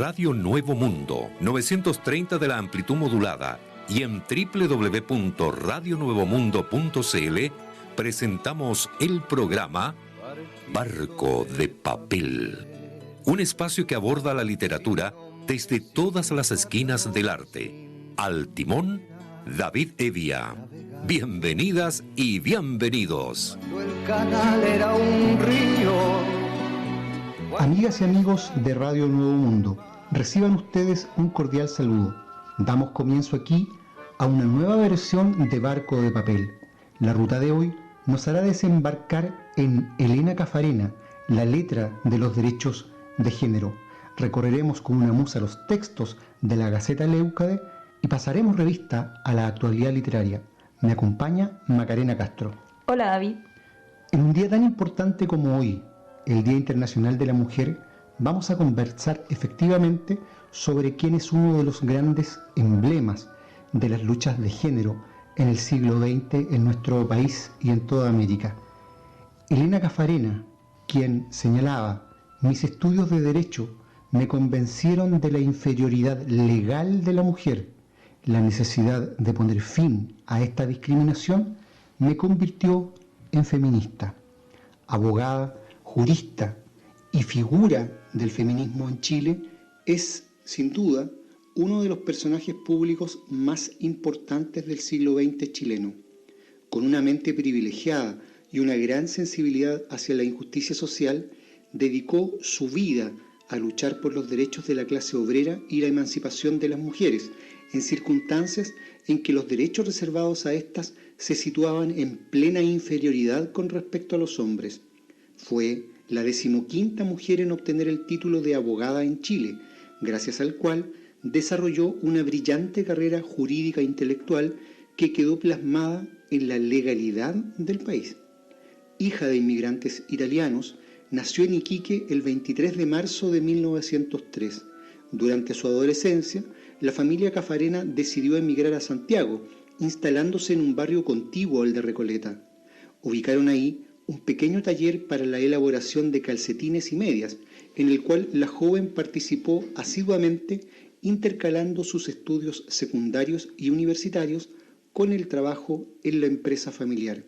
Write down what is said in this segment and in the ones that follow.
Radio Nuevo Mundo, 930 de la amplitud modulada y en www.radionuevomundo.cl presentamos el programa Barco de Papel. Un espacio que aborda la literatura desde todas las esquinas del arte. Al timón, David Evia. Bienvenidas y bienvenidos. El canal era un río. Amigas y amigos de Radio Nuevo Mundo, reciban ustedes un cordial saludo. Damos comienzo aquí a una nueva versión de Barco de Papel. La ruta de hoy nos hará desembarcar en Elena Cafarena, la letra de los derechos de género. Recorreremos con una musa los textos de la Gaceta Leucade y pasaremos revista a la actualidad literaria. Me acompaña Macarena Castro. Hola, David. En un día tan importante como hoy, el Día Internacional de la Mujer, vamos a conversar efectivamente sobre quién es uno de los grandes emblemas de las luchas de género en el siglo XX en nuestro país y en toda América. Elena Cafarena, quien señalaba: mis estudios de derecho me convencieron de la inferioridad legal de la mujer. La necesidad de poner fin a esta discriminación me convirtió en feminista. Abogada, jurista y figura del feminismo en Chile, es, sin duda, uno de los personajes públicos más importantes del siglo XX chileno. Con una mente privilegiada y una gran sensibilidad hacia la injusticia social, dedicó su vida a luchar por los derechos de la clase obrera y la emancipación de las mujeres, en circunstancias en que los derechos reservados a estas se situaban en plena inferioridad con respecto a los hombres. Fue la 15ª mujer en obtener el título de abogada en Chile, gracias al cual desarrolló una brillante carrera jurídica e intelectual que quedó plasmada en la legalidad del país. Hija de inmigrantes italianos, nació en Iquique el 23 de marzo de 1903. Durante su adolescencia, la familia Cafarena decidió emigrar a Santiago, instalándose en un barrio contiguo al de Recoleta. Ubicaron ahí un pequeño taller para la elaboración de calcetines y medias, en el cual la joven participó asiduamente, intercalando sus estudios secundarios y universitarios con el trabajo en la empresa familiar.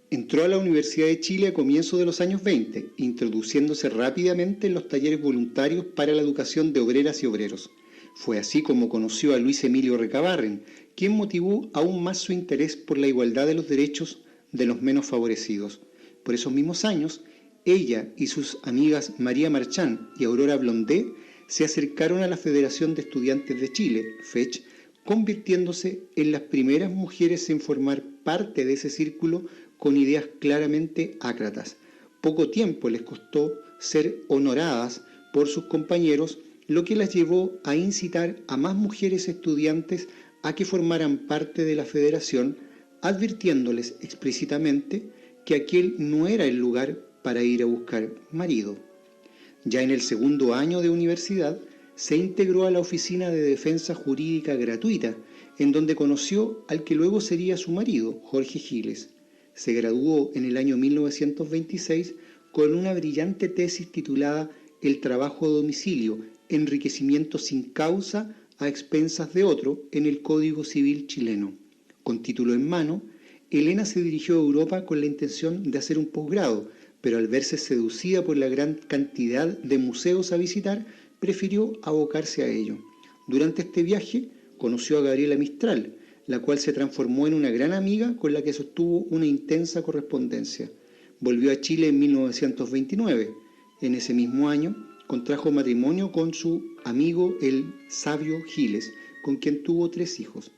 Entró a la Universidad de Chile a comienzos de los años 20, introduciéndose rápidamente en los talleres voluntarios para la educación de obreras y obreros. Fue así como conoció a Luis Emilio Recabarren, quien motivó aún más su interés por la igualdad de los derechos de los menos favorecidos. Por esos mismos años, ella y sus amigas María Marchán y Aurora Blondé se acercaron a la Federación de Estudiantes de Chile, FECH, convirtiéndose en las primeras mujeres en formar parte de ese círculo con ideas claramente ácratas. Poco tiempo les costó ser honoradas por sus compañeros, lo que las llevó a incitar a más mujeres estudiantes a que formaran parte de la federación, advirtiéndoles explícitamente que aquel no era el lugar para ir a buscar marido. Ya en el segundo año de universidad, se integró a la Oficina de Defensa Jurídica Gratuita, en donde conoció al que luego sería su marido, Jorge Giles. Se graduó en el año 1926 con una brillante tesis titulada El trabajo a domicilio, enriquecimiento sin causa a expensas de otro en el Código Civil chileno. Con título en mano, Elena se dirigió a Europa con la intención de hacer un posgrado, pero al verse seducida por la gran cantidad de museos a visitar, prefirió abocarse a ello. Durante este viaje conoció a Gabriela Mistral, la cual se transformó en una gran amiga con la que sostuvo una intensa correspondencia. Volvió a Chile en 1929. En ese mismo año contrajo matrimonio con su amigo el sabio Giles, con quien tuvo 3 hijos.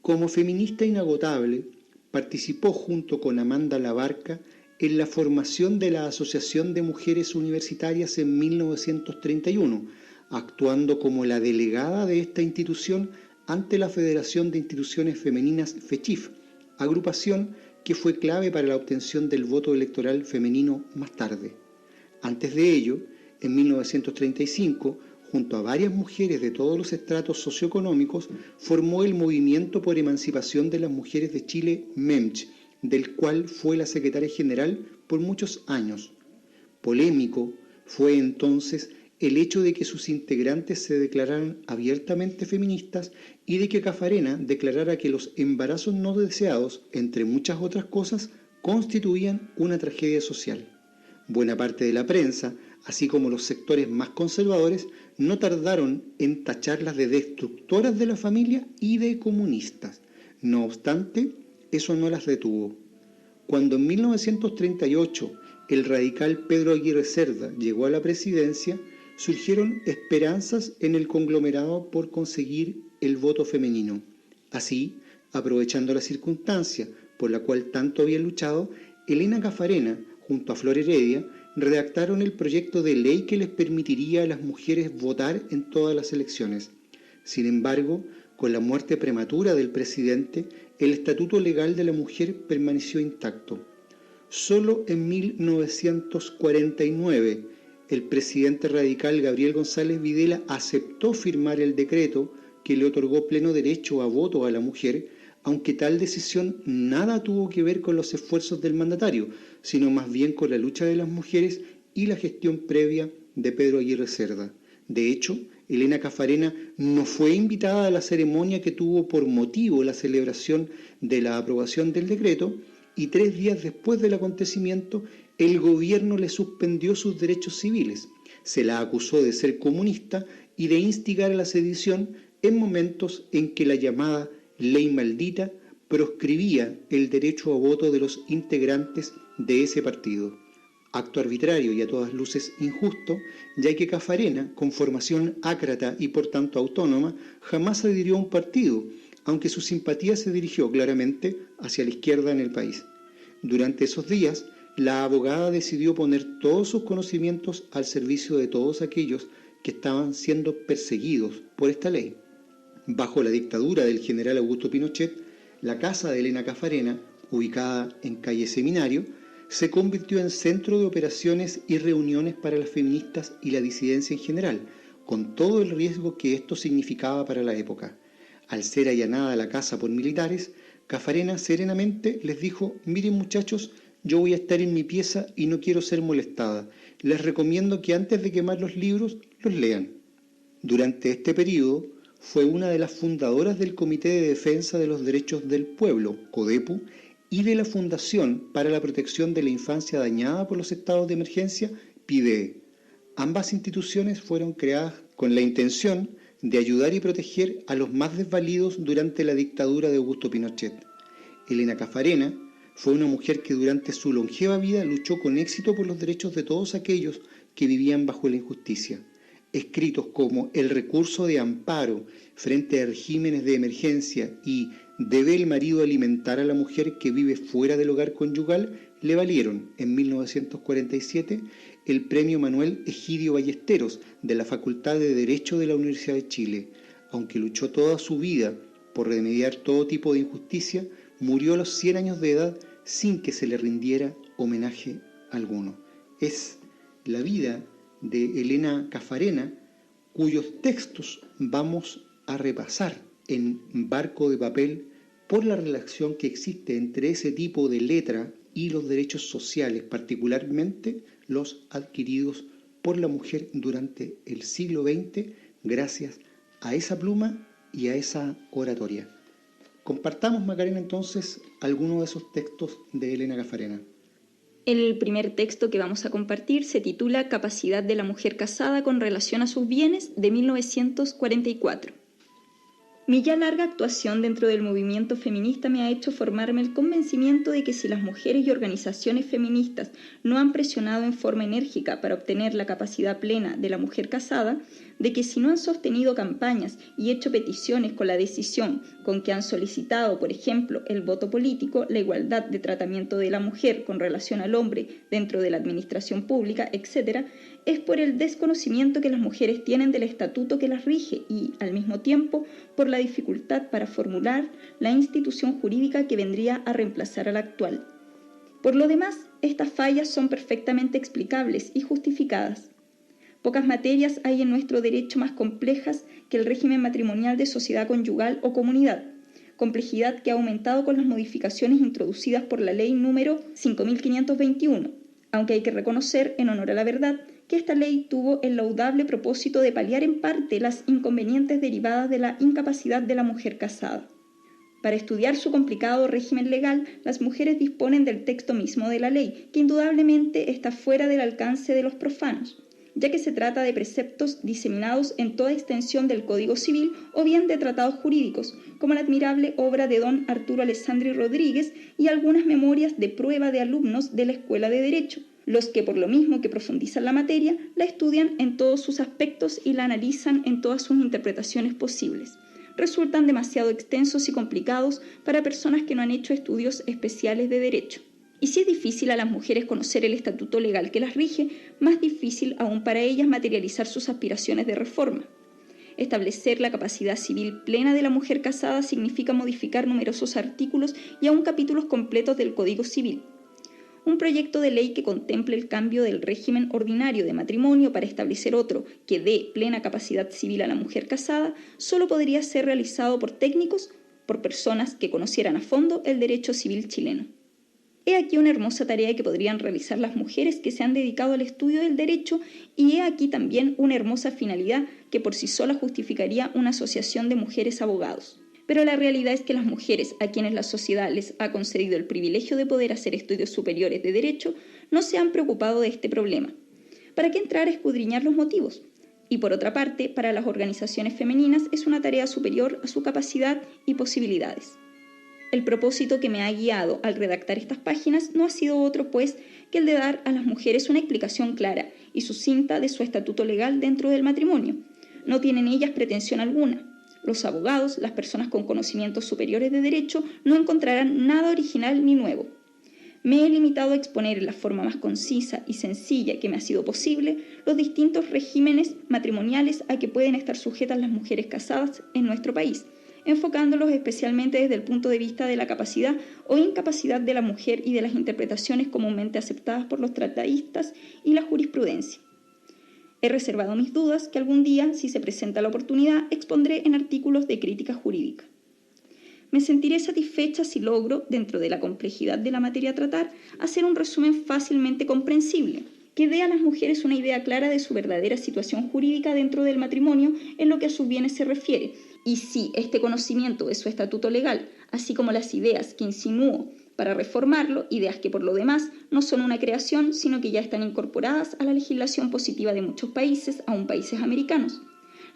Como feminista inagotable, participó junto con Amanda Labarca en la formación de la Asociación de Mujeres Universitarias en 1931, actuando como la delegada de esta institución ante la Federación de Instituciones Femeninas FECHIF, agrupación que fue clave para la obtención del voto electoral femenino más tarde. Antes de ello, en 1935, junto a varias mujeres de todos los estratos socioeconómicos, formó el Movimiento por Emancipación de las Mujeres de Chile, MEMCH, del cual fue la secretaria general por muchos años. Polémico fue entonces el hecho de que sus integrantes se declararan abiertamente feministas y de que Cafarena declarara que los embarazos no deseados, entre muchas otras cosas, constituían una tragedia social. Buena parte de la prensa, así como los sectores más conservadores, no tardaron en tacharlas de destructoras de la familia y de comunistas. No obstante, eso no las detuvo. Cuando en 1938 el radical Pedro Aguirre Cerda llegó a la presidencia, surgieron esperanzas en el conglomerado por conseguir el voto femenino. Así, aprovechando la circunstancia por la cual tanto había luchado, Elena Cafarena, junto a Flor Heredia, redactaron el proyecto de ley que les permitiría a las mujeres votar en todas las elecciones. Sin embargo, con la muerte prematura del presidente, el estatuto legal de la mujer permaneció intacto. Solo en 1949, el presidente radical Gabriel González Videla aceptó firmar el decreto que le otorgó pleno derecho a voto a la mujer, aunque tal decisión nada tuvo que ver con los esfuerzos del mandatario, sino más bien con la lucha de las mujeres y la gestión previa de Pedro Aguirre Cerda. De hecho, Elena Cafarena no fue invitada a la ceremonia que tuvo por motivo la celebración de la aprobación del decreto, y 3 días después del acontecimiento, el gobierno le suspendió sus derechos civiles. Se la acusó de ser comunista y de instigar a la sedición en momentos en que la llamada ley maldita proscribía el derecho a voto de los integrantes de ese partido. Acto arbitrario y a todas luces injusto, ya que Cafarena, con formación ácrata y por tanto autónoma, jamás adhirió a un partido, aunque su simpatía se dirigió claramente hacia la izquierda en el país. Durante esos días, la abogada decidió poner todos sus conocimientos al servicio de todos aquellos que estaban siendo perseguidos por esta ley. Bajo la dictadura del general Augusto Pinochet, la casa de Elena Cafarena, ubicada en calle Seminario, se convirtió en centro de operaciones y reuniones para las feministas y la disidencia en general, con todo el riesgo que esto significaba para la época. Al ser allanada la casa por militares, Cafarena serenamente les dijo: miren muchachos, yo voy a estar en mi pieza y no quiero ser molestada. Les recomiendo que antes de quemar los libros, los lean. Durante este periodo, fue una de las fundadoras del Comité de Defensa de los Derechos del Pueblo, CODEPU, y de la Fundación para la Protección de la Infancia Dañada por los Estados de Emergencia, PIDEE. Ambas instituciones fueron creadas con la intención de ayudar y proteger a los más desvalidos durante la dictadura de Augusto Pinochet. Elena Cafarena fue una mujer que durante su longeva vida luchó con éxito por los derechos de todos aquellos que vivían bajo la injusticia. Escritos como El recurso de amparo frente a regímenes de emergencia y ¿Debe el marido alimentar a la mujer que vive fuera del hogar conyugal?, le valieron en 1947 el premio Manuel Egidio Ballesteros de la Facultad de Derecho de la Universidad de Chile. Aunque luchó toda su vida por remediar todo tipo de injusticia, murió a los 100 años de edad sin que se le rindiera homenaje alguno. Es la vida de Elena Cafarena, cuyos textos vamos a repasar en Barco de Papel por la relación que existe entre ese tipo de letra y los derechos sociales, particularmente los adquiridos por la mujer durante el siglo XX gracias a esa pluma y a esa oratoria. Compartamos, Macarena, entonces algunos de esos textos de Elena Cafarena. El primer texto que vamos a compartir se titula Capacidad de la mujer casada con relación a sus bienes, de 1944. Mi ya larga actuación dentro del movimiento feminista me ha hecho formarme el convencimiento de que si las mujeres y organizaciones feministas no han presionado en forma enérgica para obtener la capacidad plena de la mujer casada, de que si no han sostenido campañas y hecho peticiones con la decisión con que han solicitado, por ejemplo, el voto político, la igualdad de tratamiento de la mujer con relación al hombre dentro de la administración pública, etc., es por el desconocimiento que las mujeres tienen del estatuto que las rige y, al mismo tiempo, por la dificultad para formular la institución jurídica que vendría a reemplazar a la actual. Por lo demás, estas fallas son perfectamente explicables y justificadas. Pocas materias hay en nuestro derecho más complejas que el régimen matrimonial de sociedad conyugal o comunidad, complejidad que ha aumentado con las modificaciones introducidas por la ley número 5521, aunque hay que reconocer, en honor a la verdad, que esta ley tuvo el laudable propósito de paliar en parte las inconvenientes derivadas de la incapacidad de la mujer casada. Para estudiar su complicado régimen legal, las mujeres disponen del texto mismo de la ley, que indudablemente está fuera del alcance de los profanos, ya que se trata de preceptos diseminados en toda extensión del Código Civil o bien de tratados jurídicos, como la admirable obra de don Arturo Alessandri Rodríguez y algunas memorias de prueba de alumnos de la Escuela de Derecho, los que por lo mismo que profundizan la materia, la estudian en todos sus aspectos y la analizan en todas sus interpretaciones posibles. Resultan demasiado extensos y complicados para personas que no han hecho estudios especiales de derecho. Y si es difícil a las mujeres conocer el estatuto legal que las rige, más difícil aún para ellas materializar sus aspiraciones de reforma. Establecer la capacidad civil plena de la mujer casada significa modificar numerosos artículos y aún capítulos completos del Código Civil. Un proyecto de ley que contemple el cambio del régimen ordinario de matrimonio para establecer otro que dé plena capacidad civil a la mujer casada solo podría ser realizado por técnicos, por personas que conocieran a fondo el derecho civil chileno. He aquí una hermosa tarea que podrían realizar las mujeres que se han dedicado al estudio del derecho y he aquí también una hermosa finalidad que por sí sola justificaría una asociación de mujeres abogados. Pero la realidad es que las mujeres a quienes la sociedad les ha concedido el privilegio de poder hacer estudios superiores de derecho no se han preocupado de este problema. ¿Para qué entrar a escudriñar los motivos? Y por otra parte, para las organizaciones femeninas es una tarea superior a su capacidad y posibilidades. El propósito que me ha guiado al redactar estas páginas no ha sido otro, pues, que el de dar a las mujeres una explicación clara y sucinta de su estatuto legal dentro del matrimonio. No tienen ellas pretensión alguna. Los abogados, las personas con conocimientos superiores de derecho, no encontrarán nada original ni nuevo. Me he limitado a exponer en la forma más concisa y sencilla que me ha sido posible los distintos regímenes matrimoniales a que pueden estar sujetas las mujeres casadas en nuestro país, enfocándolos especialmente desde el punto de vista de la capacidad o incapacidad de la mujer y de las interpretaciones comúnmente aceptadas por los tratadistas y la jurisprudencia. He reservado mis dudas que algún día, si se presenta la oportunidad, expondré en artículos de crítica jurídica. Me sentiré satisfecha si logro, dentro de la complejidad de la materia a tratar, hacer un resumen fácilmente comprensible, que dé a las mujeres una idea clara de su verdadera situación jurídica dentro del matrimonio en lo que a sus bienes se refiere, y si este conocimiento de su estatuto legal, así como las ideas que insinúo para reformarlo, ideas que por lo demás no son una creación, sino que ya están incorporadas a la legislación positiva de muchos países, aún países americanos,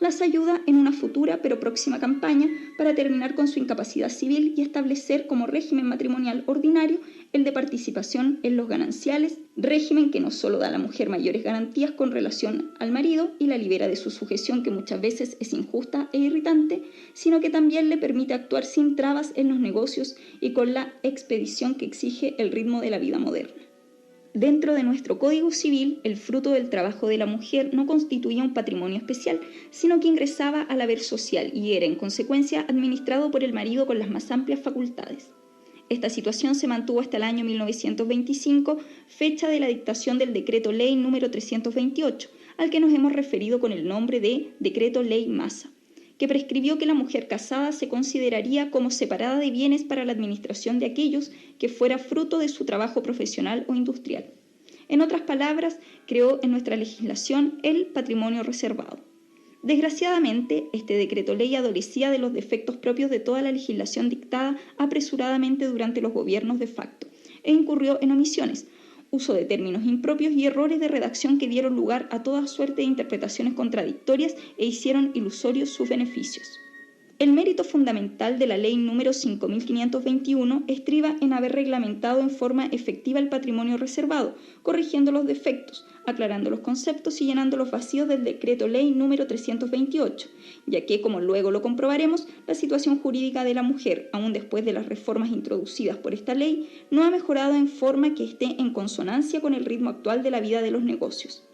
las ayuda en una futura pero próxima campaña para terminar con su incapacidad civil y establecer como régimen matrimonial ordinario el de participación en los gananciales, régimen que no solo da a la mujer mayores garantías con relación al marido y la libera de su sujeción que muchas veces es injusta e irritante, sino que también le permite actuar sin trabas en los negocios y con la expedición que exige el ritmo de la vida moderna. Dentro de nuestro Código Civil, el fruto del trabajo de la mujer no constituía un patrimonio especial, sino que ingresaba al haber social y era, en consecuencia, administrado por el marido con las más amplias facultades. Esta situación se mantuvo hasta el año 1925, fecha de la dictación del Decreto Ley número 328, al que nos hemos referido con el nombre de Decreto Ley Massa, que prescribió que la mujer casada se consideraría como separada de bienes para la administración de aquellos que fuera fruto de su trabajo profesional o industrial. En otras palabras, creó en nuestra legislación el patrimonio reservado. Desgraciadamente, este decreto ley adolecía de los defectos propios de toda la legislación dictada apresuradamente durante los gobiernos de facto e incurrió en omisiones, uso de términos impropios y errores de redacción que dieron lugar a toda suerte de interpretaciones contradictorias e hicieron ilusorios sus beneficios. El mérito fundamental de la ley número 5521 estriba en haber reglamentado en forma efectiva el patrimonio reservado, corrigiendo los defectos, aclarando los conceptos y llenando los vacíos del decreto ley número 328, ya que, como luego lo comprobaremos, la situación jurídica de la mujer, aún después de las reformas introducidas por esta ley, no ha mejorado en forma que esté en consonancia con el ritmo actual de la vida de los negocios.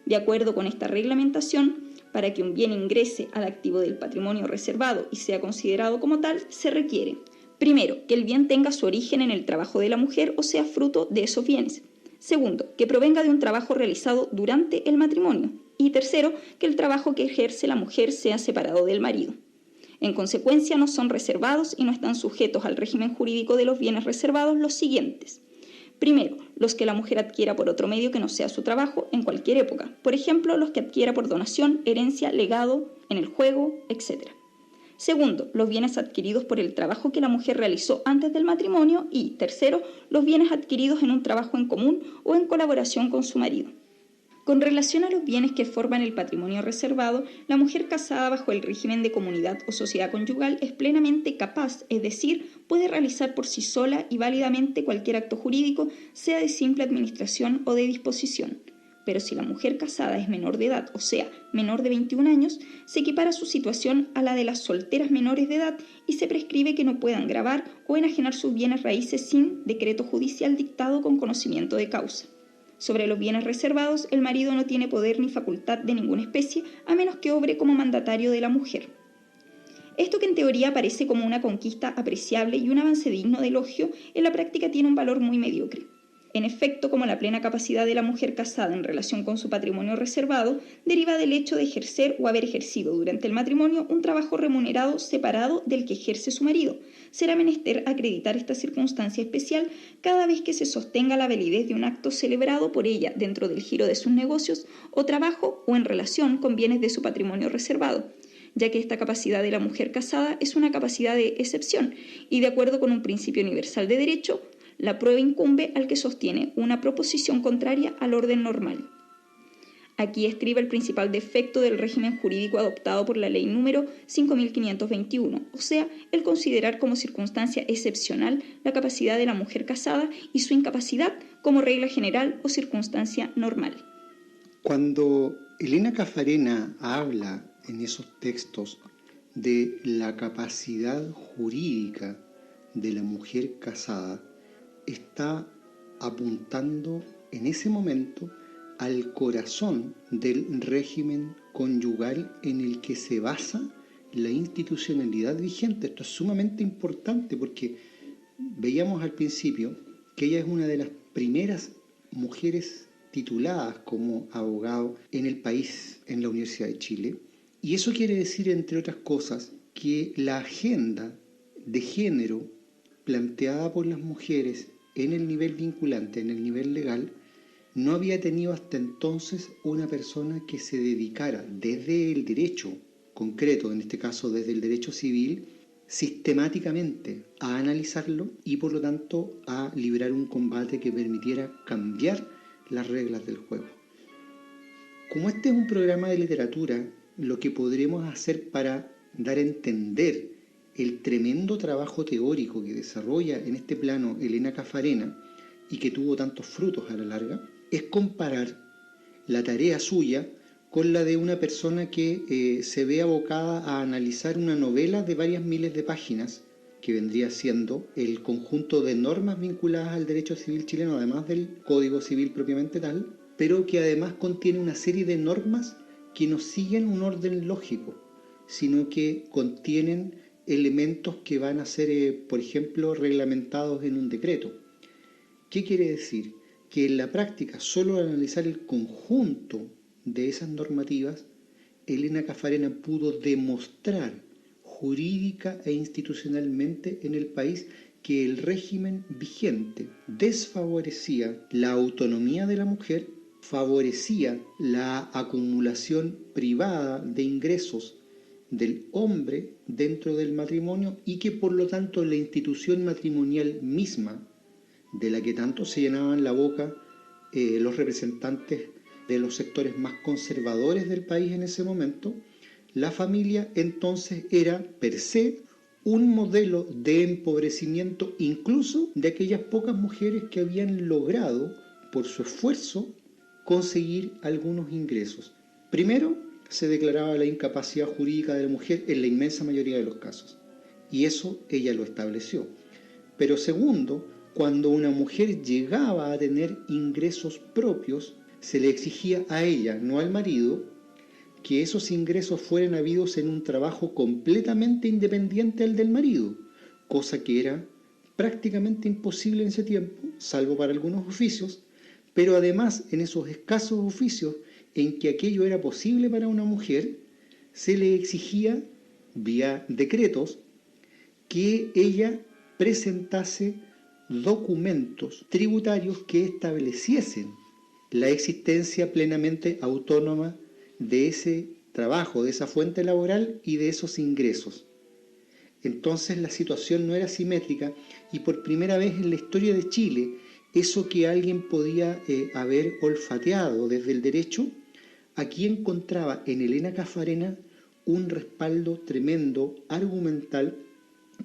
De acuerdo con esta reglamentación, para que un bien ingrese al activo del patrimonio reservado y sea considerado como tal, se requiere, primero, que el bien tenga su origen en el trabajo de la mujer o sea fruto de esos bienes. Segundo, que provenga de un trabajo realizado durante el matrimonio. Y tercero, que el trabajo que ejerce la mujer sea separado del marido. En consecuencia, no son reservados y no están sujetos al régimen jurídico de los bienes reservados los siguientes. Primero, los que la mujer adquiera por otro medio que no sea su trabajo en cualquier época, por ejemplo, los que adquiera por donación, herencia, legado, en el juego, etc. Segundo, los bienes adquiridos por el trabajo que la mujer realizó antes del matrimonio y, tercero, los bienes adquiridos en un trabajo en común o en colaboración con su marido. Con relación a los bienes que forman el patrimonio reservado, la mujer casada bajo el régimen de comunidad o sociedad conyugal es plenamente capaz, es decir, puede realizar por sí sola y válidamente cualquier acto jurídico, sea de simple administración o de disposición. Pero si la mujer casada es menor de edad, o sea, menor de 21 años, se equipara su situación a la de las solteras menores de edad y se prescribe que no puedan gravar o enajenar sus bienes raíces sin decreto judicial dictado con conocimiento de causa. Sobre los bienes reservados, el marido no tiene poder ni facultad de ninguna especie, a menos que obre como mandatario de la mujer. Esto que en teoría parece como una conquista apreciable y un avance digno de elogio, en la práctica tiene un valor muy mediocre. En efecto, como la plena capacidad de la mujer casada en relación con su patrimonio reservado deriva del hecho de ejercer o haber ejercido durante el matrimonio un trabajo remunerado separado del que ejerce su marido, será menester acreditar esta circunstancia especial cada vez que se sostenga la validez de un acto celebrado por ella dentro del giro de sus negocios o trabajo o en relación con bienes de su patrimonio reservado, ya que esta capacidad de la mujer casada es una capacidad de excepción y, de acuerdo con un principio universal de derecho, la prueba incumbe al que sostiene una proposición contraria al orden normal. Aquí estriba el principal defecto del régimen jurídico adoptado por la ley número 5521, o sea, el considerar como circunstancia excepcional la capacidad de la mujer casada y su incapacidad como regla general o circunstancia normal. Cuando Elena Caffarena habla en esos textos de la capacidad jurídica de la mujer casada, está apuntando en ese momento al corazón del régimen conyugal en el que se basa la institucionalidad vigente. Esto es sumamente importante porque veíamos al principio que ella es una de las primeras mujeres tituladas como abogado en el país, en la Universidad de Chile, y eso quiere decir, entre otras cosas, que la agenda de género planteada por las mujeres en el nivel vinculante, en el nivel legal, no había tenido hasta entonces una persona que se dedicara desde el derecho concreto, en este caso desde el derecho civil, sistemáticamente a analizarlo y por lo tanto a librar un combate que permitiera cambiar las reglas del juego. Como este es un programa de literatura, lo que podremos hacer para dar a entender el tremendo trabajo teórico que desarrolla en este plano Elena Caffarena y que tuvo tantos frutos a la larga, es comparar la tarea suya con la de una persona que se ve abocada a analizar una novela de varias miles de páginas, que vendría siendo el conjunto de normas vinculadas al derecho civil chileno, además del Código Civil propiamente tal, pero que además contiene una serie de normas que no siguen un orden lógico, sino que contienen elementos que van a ser, por ejemplo, reglamentados en un decreto. ¿Qué quiere decir? Que en la práctica, solo al analizar el conjunto de esas normativas, Elena Caffarena pudo demostrar jurídica e institucionalmente en el país que el régimen vigente desfavorecía la autonomía de la mujer, favorecía la acumulación privada de ingresos del hombre dentro del matrimonio y que por lo tanto la institución matrimonial misma, de la que tanto se llenaban la boca los representantes de los sectores más conservadores del país en ese momento, la familia entonces era per se un modelo de empobrecimiento incluso de aquellas pocas mujeres que habían logrado, por su esfuerzo, conseguir algunos ingresos. Primero, se declaraba la incapacidad jurídica de la mujer en la inmensa mayoría de los casos, y eso ella lo estableció. Pero segundo, cuando una mujer llegaba a tener ingresos propios, se le exigía a ella, no al marido, que esos ingresos fueran habidos en un trabajo completamente independiente al del marido, cosa que era prácticamente imposible en ese tiempo, salvo para algunos oficios, pero además en esos escasos oficios en que aquello era posible para una mujer, se le exigía, vía decretos, que ella presentase documentos tributarios que estableciesen la existencia plenamente autónoma de ese trabajo, de esa fuente laboral y de esos ingresos. Entonces la situación no era simétrica y por primera vez en la historia de Chile, eso que alguien podía haber olfateado desde el derecho, aquí encontraba en Elena Caffarena un respaldo tremendo, argumental,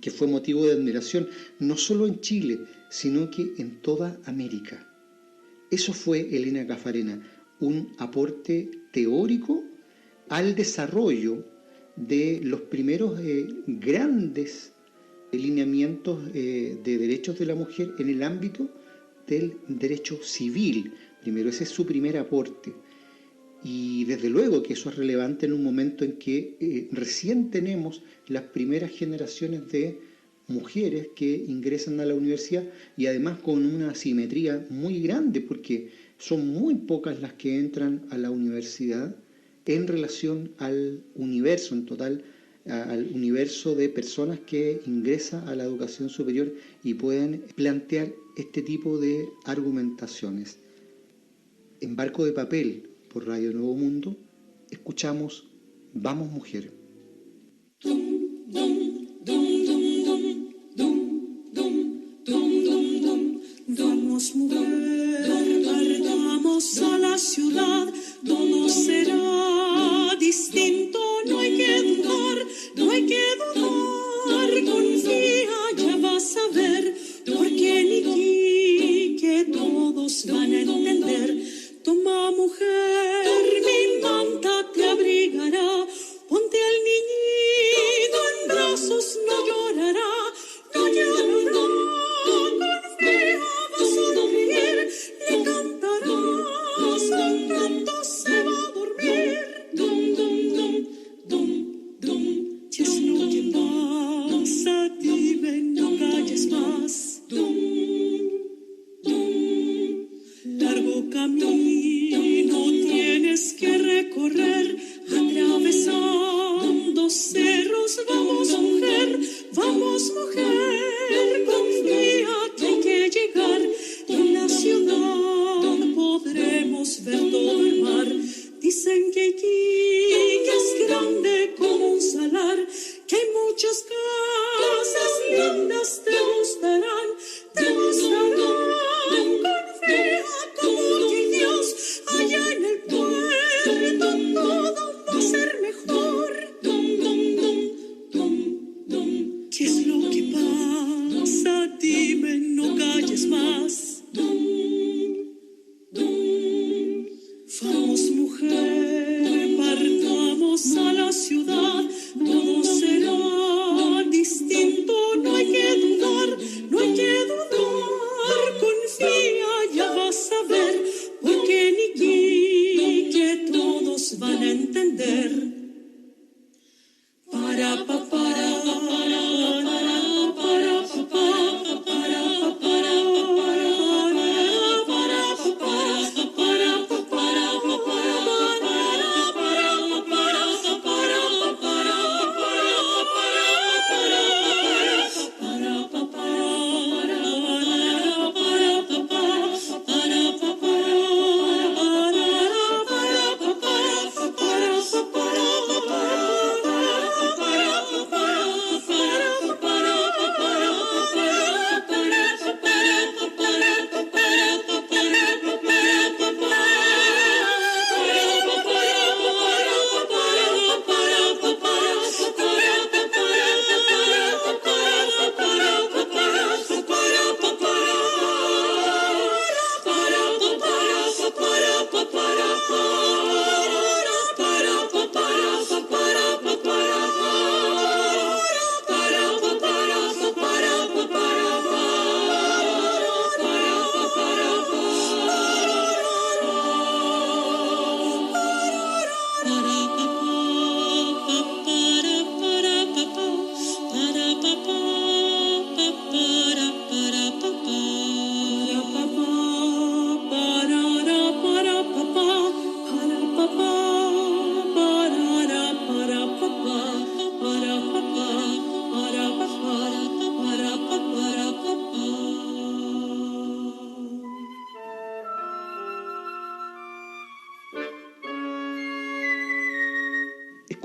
que fue motivo de admiración, no solo en Chile, sino que en toda América. Eso fue Elena Caffarena, un aporte teórico al desarrollo de los primeros grandes lineamientos de derechos de la mujer en el ámbito del derecho civil. Primero, ese es su primer aporte. Y desde luego que eso es relevante en un momento en que recién tenemos las primeras generaciones de mujeres que ingresan a la universidad y además con una asimetría muy grande porque son muy pocas las que entran a la universidad en relación al universo en total, al universo de personas que ingresan a la educación superior y pueden plantear este tipo de argumentaciones. En Barco de Papel, por Radio Nuevo Mundo, escuchamos Vamos Mujer. Vamos mujer, partamos a la ciudad, todo será distinto, no hay que dudar, no hay que dudar, confía, ya vas a ver, porque ni que todos van a entender. Toma mujer, mi manta te abrigará, ponte al niñito en brazos, no llorará, no llorará, confía, vas a sonreír, le cantarás un canto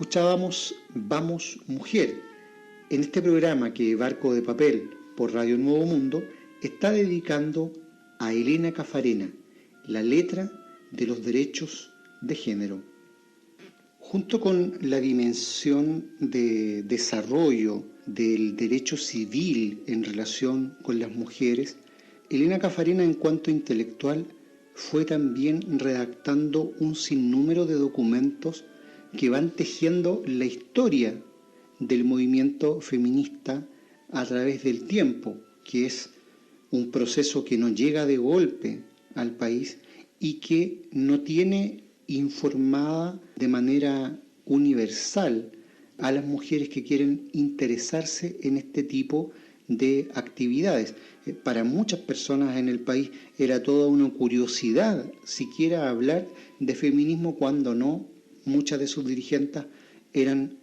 Escuchábamos Vamos Mujer. En este programa que Barco de Papel por Radio Nuevo Mundo está dedicando a Elena Cafarena, la letra de los derechos de género. Junto con la dimensión de desarrollo del derecho civil en relación con las mujeres, Elena Cafarena, en cuanto intelectual, fue también redactando un sinnúmero de documentos que van tejiendo la historia del movimiento feminista a través del tiempo, que es un proceso que no llega de golpe al país y que no tiene informada de manera universal a las mujeres que quieren interesarse en este tipo de actividades. Para muchas personas en el país era toda una curiosidad siquiera hablar de feminismo, cuando no, muchas de sus dirigentes eran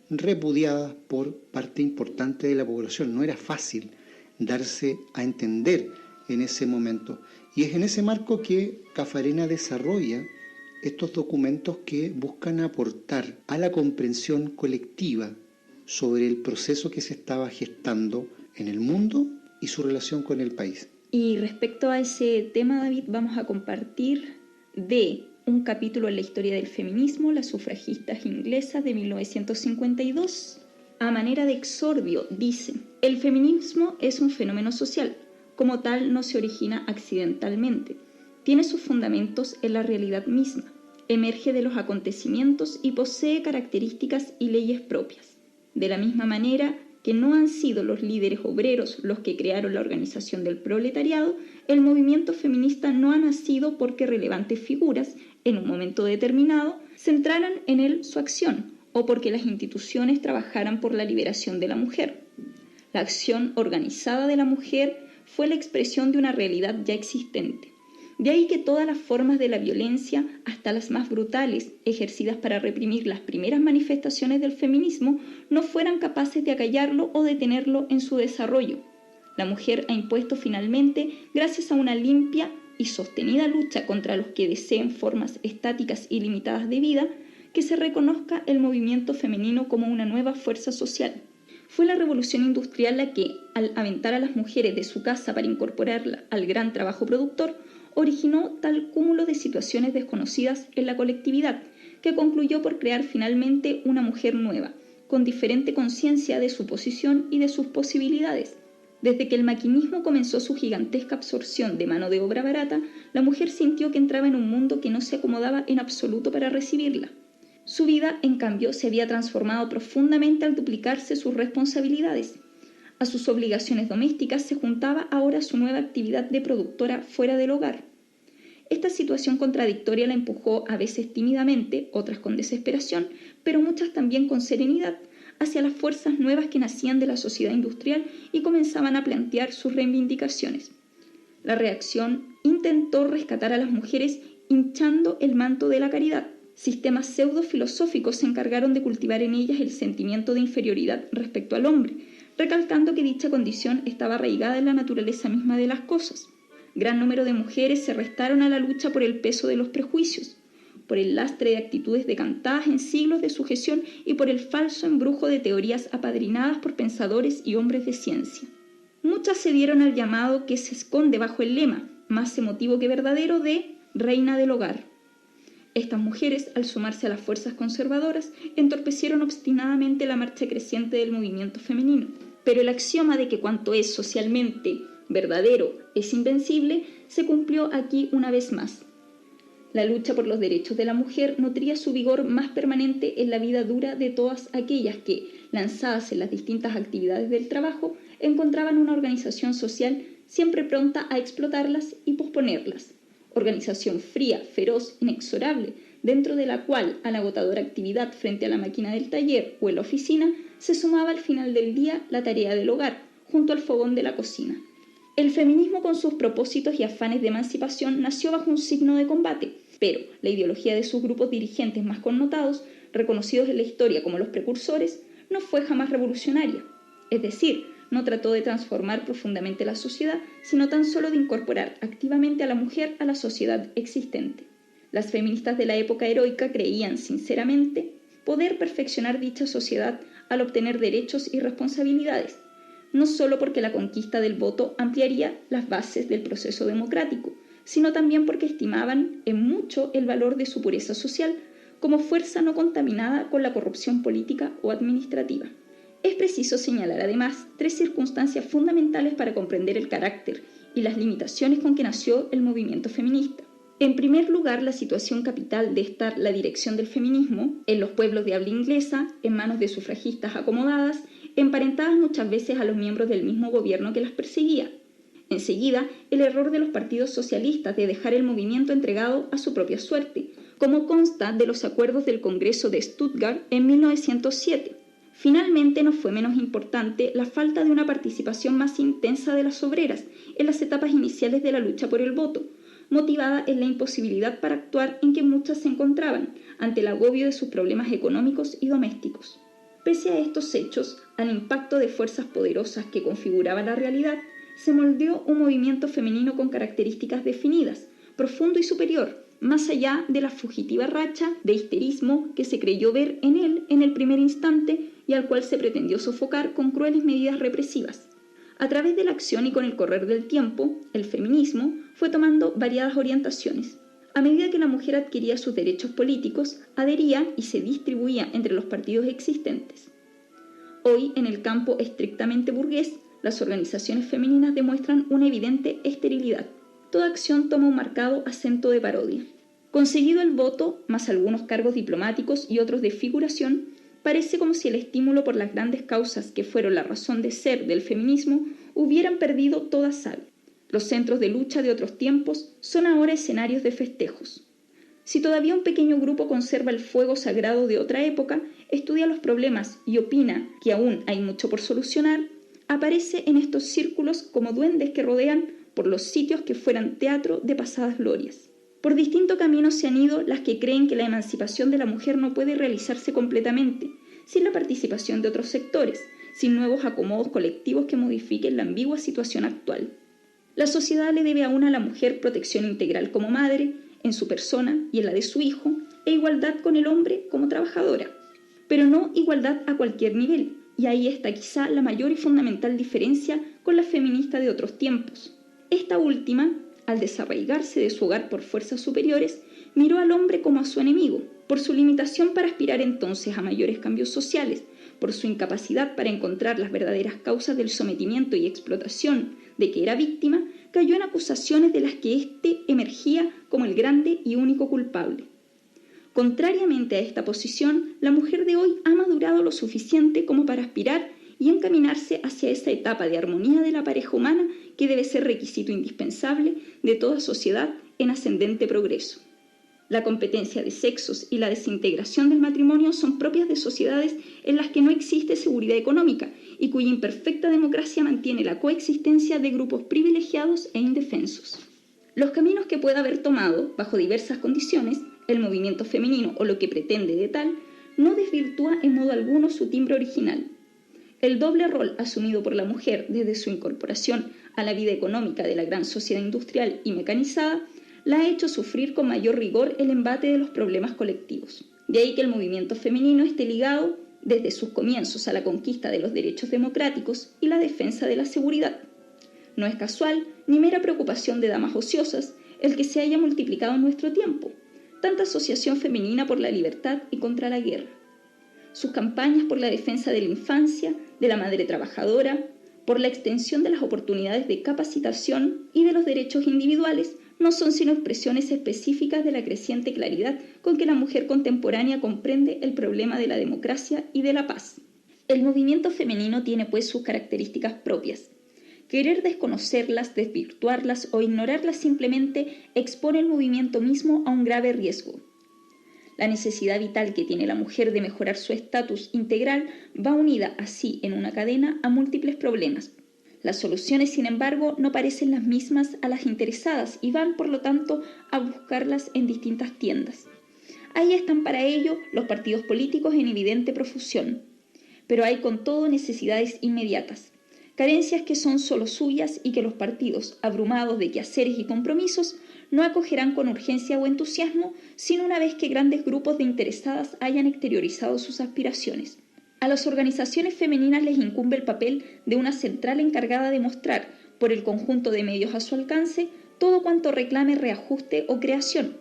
repudiadas por parte importante de la población. No era fácil darse a entender en ese momento. Y es en ese marco que Cafarena desarrolla estos documentos que buscan aportar a la comprensión colectiva sobre el proceso que se estaba gestando en el mundo y su relación con el país. Y respecto a ese tema, David, vamos a compartir de un capítulo en la historia del feminismo, las sufragistas inglesas de 1952. A manera de exordio, dice: el feminismo es un fenómeno social. Como tal, no se origina accidentalmente. Tiene sus fundamentos en la realidad misma. Emerge de los acontecimientos y posee características y leyes propias. De la misma manera que no han sido los líderes obreros los que crearon la organización del proletariado, el movimiento feminista no ha nacido porque relevantes figuras, en un momento determinado, centraran en él su acción, o porque las instituciones trabajaran por la liberación de la mujer. La acción organizada de la mujer fue la expresión de una realidad ya existente. De ahí que todas las formas de la violencia, hasta las más brutales, ejercidas para reprimir las primeras manifestaciones del feminismo, no fueran capaces de acallarlo o detenerlo en su desarrollo. La mujer ha impuesto finalmente, gracias a una limpia y sostenida lucha contra los que deseen formas estáticas y limitadas de vida, que se reconozca el movimiento femenino como una nueva fuerza social. Fue la revolución industrial la que, al aventar a las mujeres de su casa para incorporarla al gran trabajo productor, originó tal cúmulo de situaciones desconocidas en la colectividad, que concluyó por crear finalmente una mujer nueva, con diferente conciencia de su posición y de sus posibilidades. Desde que el maquinismo comenzó su gigantesca absorción de mano de obra barata, la mujer sintió que entraba en un mundo que no se acomodaba en absoluto para recibirla. Su vida, en cambio, se había transformado profundamente al duplicarse sus responsabilidades. A sus obligaciones domésticas se juntaba ahora su nueva actividad de productora fuera del hogar. Esta situación contradictoria la empujó a veces tímidamente, otras con desesperación, pero muchas también con serenidad, hacia las fuerzas nuevas que nacían de la sociedad industrial y comenzaban a plantear sus reivindicaciones. La reacción intentó rescatar a las mujeres hinchando el manto de la caridad. Sistemas pseudo-filosóficos se encargaron de cultivar en ellas el sentimiento de inferioridad respecto al hombre, recalcando que dicha condición estaba arraigada en la naturaleza misma de las cosas. Gran número de mujeres se restaron a la lucha por el peso de los prejuicios, por el lastre de actitudes decantadas en siglos de sujeción y por el falso embrujo de teorías apadrinadas por pensadores y hombres de ciencia. Muchas se dieron al llamado que se esconde bajo el lema, más emotivo que verdadero, de reina del hogar. Estas mujeres, al sumarse a las fuerzas conservadoras, entorpecieron obstinadamente la marcha creciente del movimiento femenino. Pero el axioma de que cuanto es socialmente verdadero es invencible se cumplió aquí una vez más. La lucha por los derechos de la mujer nutría su vigor más permanente en la vida dura de todas aquellas que, lanzadas en las distintas actividades del trabajo, encontraban una organización social siempre pronta a explotarlas y posponerlas. Organización fría, feroz, inexorable, dentro de la cual a la agotadora actividad frente a la máquina del taller o en la oficina se sumaba al final del día la tarea del hogar, junto al fogón de la cocina. El feminismo, con sus propósitos y afanes de emancipación, nació bajo un signo de combate, pero la ideología de sus grupos dirigentes más connotados, reconocidos en la historia como los precursores, no fue jamás revolucionaria. Es decir, no trató de transformar profundamente la sociedad, sino tan solo de incorporar activamente a la mujer a la sociedad existente. Las feministas de la época heroica creían sinceramente poder perfeccionar dicha sociedad al obtener derechos y responsabilidades, no solo porque la conquista del voto ampliaría las bases del proceso democrático, sino también porque estimaban en mucho el valor de su pureza social como fuerza no contaminada con la corrupción política o administrativa. Es preciso señalar además 3 circunstancias fundamentales para comprender el carácter y las limitaciones con que nació el movimiento feminista. En primer lugar, la situación capital de estar la dirección del feminismo en los pueblos de habla inglesa, en manos de sufragistas acomodadas, emparentadas muchas veces a los miembros del mismo gobierno que las perseguía. Enseguida, el error de los partidos socialistas de dejar el movimiento entregado a su propia suerte, como consta de los acuerdos del Congreso de Stuttgart en 1907. Finalmente, no fue menos importante la falta de una participación más intensa de las obreras en las etapas iniciales de la lucha por el voto, motivada en la imposibilidad para actuar en que muchas se encontraban ante el agobio de sus problemas económicos y domésticos. Pese a estos hechos, al impacto de fuerzas poderosas que configuraban la realidad, se moldeó un movimiento femenino con características definidas, profundo y superior, más allá de la fugitiva racha de histerismo que se creyó ver en él en el primer instante y al cual se pretendió sofocar con crueles medidas represivas. A través de la acción y con el correr del tiempo, el feminismo fue tomando variadas orientaciones. A medida que la mujer adquiría sus derechos políticos, adhería y se distribuía entre los partidos existentes. Hoy, en el campo estrictamente burgués, las organizaciones femeninas demuestran una evidente esterilidad. Toda acción toma un marcado acento de parodia. Conseguido el voto, más algunos cargos diplomáticos y otros de figuración, parece como si el estímulo por las grandes causas que fueron la razón de ser del feminismo hubieran perdido toda sal. Los centros de lucha de otros tiempos son ahora escenarios de festejos. Si todavía un pequeño grupo conserva el fuego sagrado de otra época, estudia los problemas y opina que aún hay mucho por solucionar, aparece en estos círculos como duendes que rodean por los sitios que fueran teatro de pasadas glorias. Por distintos caminos se han ido las que creen que la emancipación de la mujer no puede realizarse completamente, sin la participación de otros sectores, sin nuevos acomodos colectivos que modifiquen la ambigua situación actual. La sociedad le debe aún a la mujer protección integral como madre, en su persona y en la de su hijo, e igualdad con el hombre como trabajadora, pero no igualdad a cualquier nivel, y ahí está quizá la mayor y fundamental diferencia con la feminista de otros tiempos. Esta última, al desarraigarse de su hogar por fuerzas superiores, miró al hombre como a su enemigo, por su limitación para aspirar entonces a mayores cambios sociales, por su incapacidad para encontrar las verdaderas causas del sometimiento y explotación de que era víctima, cayó en acusaciones de las que éste emergía como el grande y único culpable. Contrariamente a esta posición, la mujer de hoy ha madurado lo suficiente como para aspirar y encaminarse hacia esa etapa de armonía de la pareja humana que debe ser requisito indispensable de toda sociedad en ascendente progreso. La competencia de sexos y la desintegración del matrimonio son propias de sociedades en las que no existe seguridad económica y cuya imperfecta democracia mantiene la coexistencia de grupos privilegiados e indefensos. Los caminos que pueda haber tomado, bajo diversas condiciones, el movimiento femenino o lo que pretende de tal, no desvirtúa en modo alguno su timbre original. El doble rol asumido por la mujer desde su incorporación a la vida económica de la gran sociedad industrial y mecanizada la ha hecho sufrir con mayor rigor el embate de los problemas colectivos. De ahí que el movimiento femenino esté ligado desde sus comienzos a la conquista de los derechos democráticos y la defensa de la seguridad. No es casual ni mera preocupación de damas ociosas el que se haya multiplicado en nuestro tiempo tanta asociación femenina por la libertad y contra la guerra. Sus campañas por la defensa de la infancia, de la madre trabajadora, por la extensión de las oportunidades de capacitación y de los derechos individuales no son sino expresiones específicas de la creciente claridad con que la mujer contemporánea comprende el problema de la democracia y de la paz. El movimiento femenino tiene pues sus características propias. Querer desconocerlas, desvirtuarlas o ignorarlas simplemente expone el movimiento mismo a un grave riesgo. La necesidad vital que tiene la mujer de mejorar su estatus integral va unida así en una cadena a múltiples problemas. Las soluciones, sin embargo, no parecen las mismas a las interesadas y van, por lo tanto, a buscarlas en distintas tiendas. Ahí están para ello los partidos políticos en evidente profusión. Pero hay con todo necesidades inmediatas, carencias que son solo suyas y que los partidos, abrumados de quehaceres y compromisos, no acogerán con urgencia o entusiasmo, sino una vez que grandes grupos de interesadas hayan exteriorizado sus aspiraciones. A las organizaciones femeninas les incumbe el papel de una central encargada de mostrar, por el conjunto de medios a su alcance, todo cuanto reclame reajuste o creación.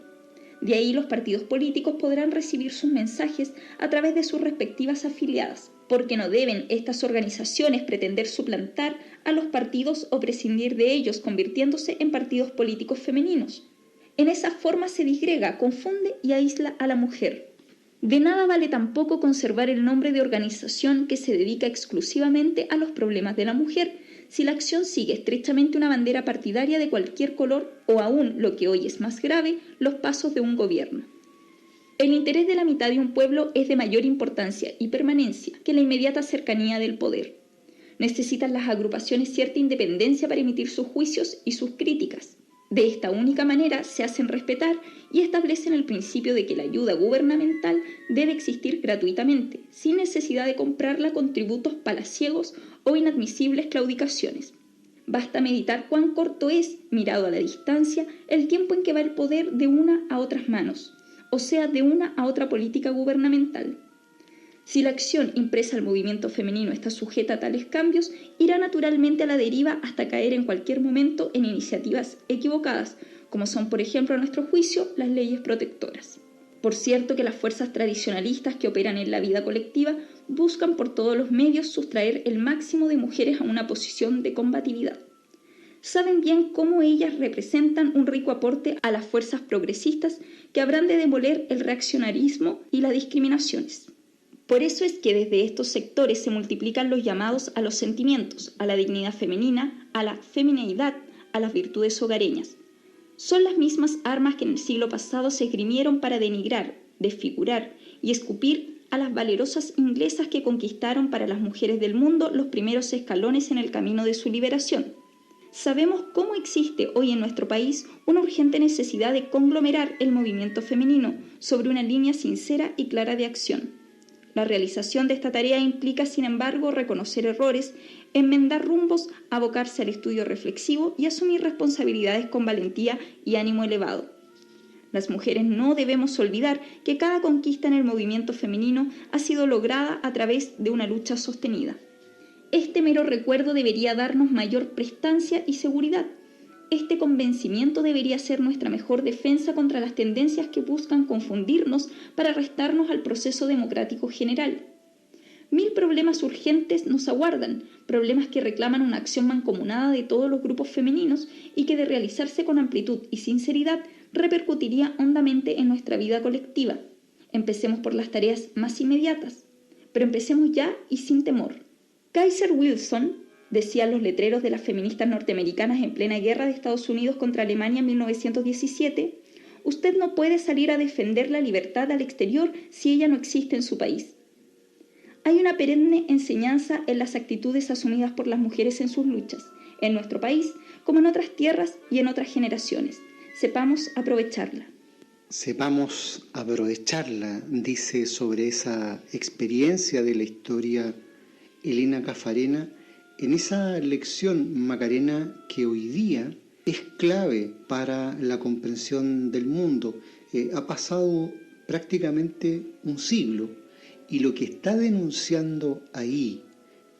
De ahí los partidos políticos podrán recibir sus mensajes a través de sus respectivas afiliadas, porque no deben estas organizaciones pretender suplantar a los partidos o prescindir de ellos, convirtiéndose en partidos políticos femeninos. En esa forma se disgrega, confunde y aísla a la mujer. De nada vale tampoco conservar el nombre de organización que se dedica exclusivamente a los problemas de la mujer, si la acción sigue estrechamente una bandera partidaria de cualquier color o aún, lo que hoy es más grave, los pasos de un gobierno. El interés de la mitad de un pueblo es de mayor importancia y permanencia que la inmediata cercanía del poder. Necesitan las agrupaciones cierta independencia para emitir sus juicios y sus críticas. De esta única manera se hacen respetar y establecen el principio de que la ayuda gubernamental debe existir gratuitamente, sin necesidad de comprarla con tributos palaciegos o inadmisibles claudicaciones. Basta meditar cuán corto es, mirado a la distancia, el tiempo en que va el poder de una a otras manos, o sea, de una a otra política gubernamental. Si la acción impresa al movimiento femenino está sujeta a tales cambios, irá naturalmente a la deriva hasta caer en cualquier momento en iniciativas equivocadas, como son, por ejemplo, a nuestro juicio, las leyes protectoras. Por cierto que las fuerzas tradicionalistas que operan en la vida colectiva buscan por todos los medios sustraer el máximo de mujeres a una posición de combatividad. Saben bien cómo ellas representan un rico aporte a las fuerzas progresistas que habrán de demoler el reaccionarismo y las discriminaciones. Por eso es que desde estos sectores se multiplican los llamados a los sentimientos, a la dignidad femenina, a la femineidad, a las virtudes hogareñas. Son las mismas armas que en el siglo pasado se esgrimieron para denigrar, desfigurar y escupir a las valerosas inglesas que conquistaron para las mujeres del mundo los primeros escalones en el camino de su liberación. Sabemos cómo existe hoy en nuestro país una urgente necesidad de conglomerar el movimiento femenino sobre una línea sincera y clara de acción. La realización de esta tarea implica, sin embargo, reconocer errores, enmendar rumbos, abocarse al estudio reflexivo y asumir responsabilidades con valentía y ánimo elevado. Las mujeres no debemos olvidar que cada conquista en el movimiento femenino ha sido lograda a través de una lucha sostenida. Este mero recuerdo debería darnos mayor prestancia y seguridad. Este convencimiento debería ser nuestra mejor defensa contra las tendencias que buscan confundirnos para restarnos al proceso democrático general. 1000 problemas urgentes nos aguardan, problemas que reclaman una acción mancomunada de todos los grupos femeninos y que de realizarse con amplitud y sinceridad repercutiría hondamente en nuestra vida colectiva. Empecemos por las tareas más inmediatas, pero empecemos ya y sin temor. Kaiser Wilson, decían los letreros de las feministas norteamericanas en plena guerra de Estados Unidos contra Alemania en 1917, usted no puede salir a defender la libertad al exterior si ella no existe en su país. Hay una perenne enseñanza en las actitudes asumidas por las mujeres en sus luchas, en nuestro país, como en otras tierras y en otras generaciones. Sepamos aprovecharla. Sepamos aprovecharla, dice sobre esa experiencia de la historia Elena Caffarena, en esa lección Macarena que hoy día es clave para la comprensión del mundo. Ha pasado prácticamente un siglo y lo que está denunciando ahí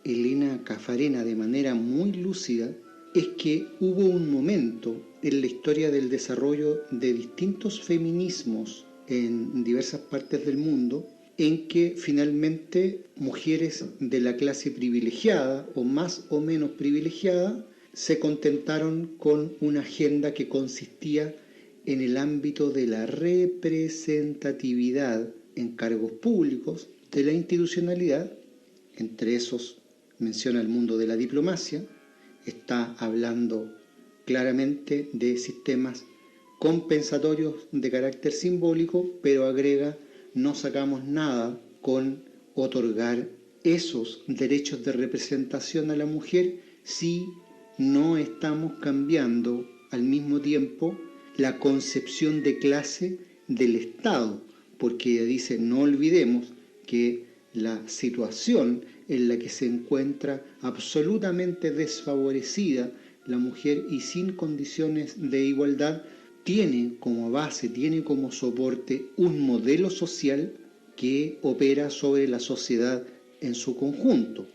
Elena Caffarena de manera muy lúcida es que hubo un momento en la historia del desarrollo de distintos feminismos en diversas partes del mundo en que finalmente mujeres de la clase privilegiada o más o menos privilegiada se contentaron con una agenda que consistía en el ámbito de la representatividad en cargos públicos, de la institucionalidad, entre esos menciona el mundo de la diplomacia, está hablando claramente de sistemas compensatorios de carácter simbólico, pero agrega: no sacamos nada con otorgar esos derechos de representación a la mujer si no estamos cambiando al mismo tiempo la concepción de clase del Estado, porque ella dice: no olvidemos que la situación en la que se encuentra absolutamente desfavorecida la mujer y sin condiciones de igualdad tiene como base, tiene como soporte un modelo social que opera sobre la sociedad en su conjunto.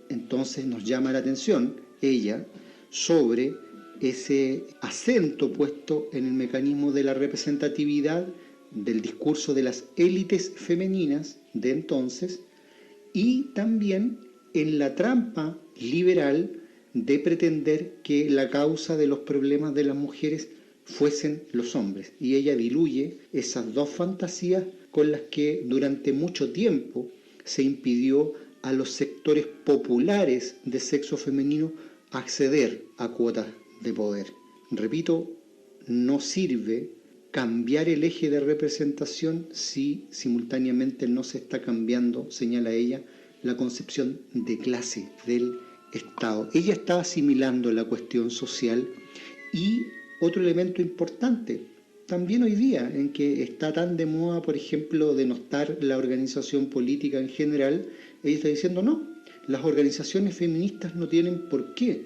Entonces nos llama la atención ella sobre ese acento puesto en el mecanismo de la representatividad del discurso de las élites femeninas de entonces y también en la trampa liberal de pretender que la causa de los problemas de las mujeres fuesen los hombres. Y ella diluye esas dos fantasías con las que durante mucho tiempo se impidió a los sectores populares de sexo femenino acceder a cuotas de poder. Repito, no sirve cambiar el eje de representación si simultáneamente no se está cambiando, señala ella, la concepción de clase del Estado. Ella está asimilando la cuestión social y otro elemento importante, también hoy día en que está tan de moda, por ejemplo, denostar la organización política en general, ella está diciendo no, las organizaciones feministas no tienen por qué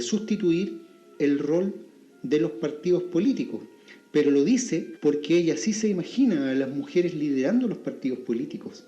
sustituir el rol de los partidos políticos, pero lo dice porque ella sí se imagina a las mujeres liderando los partidos políticos,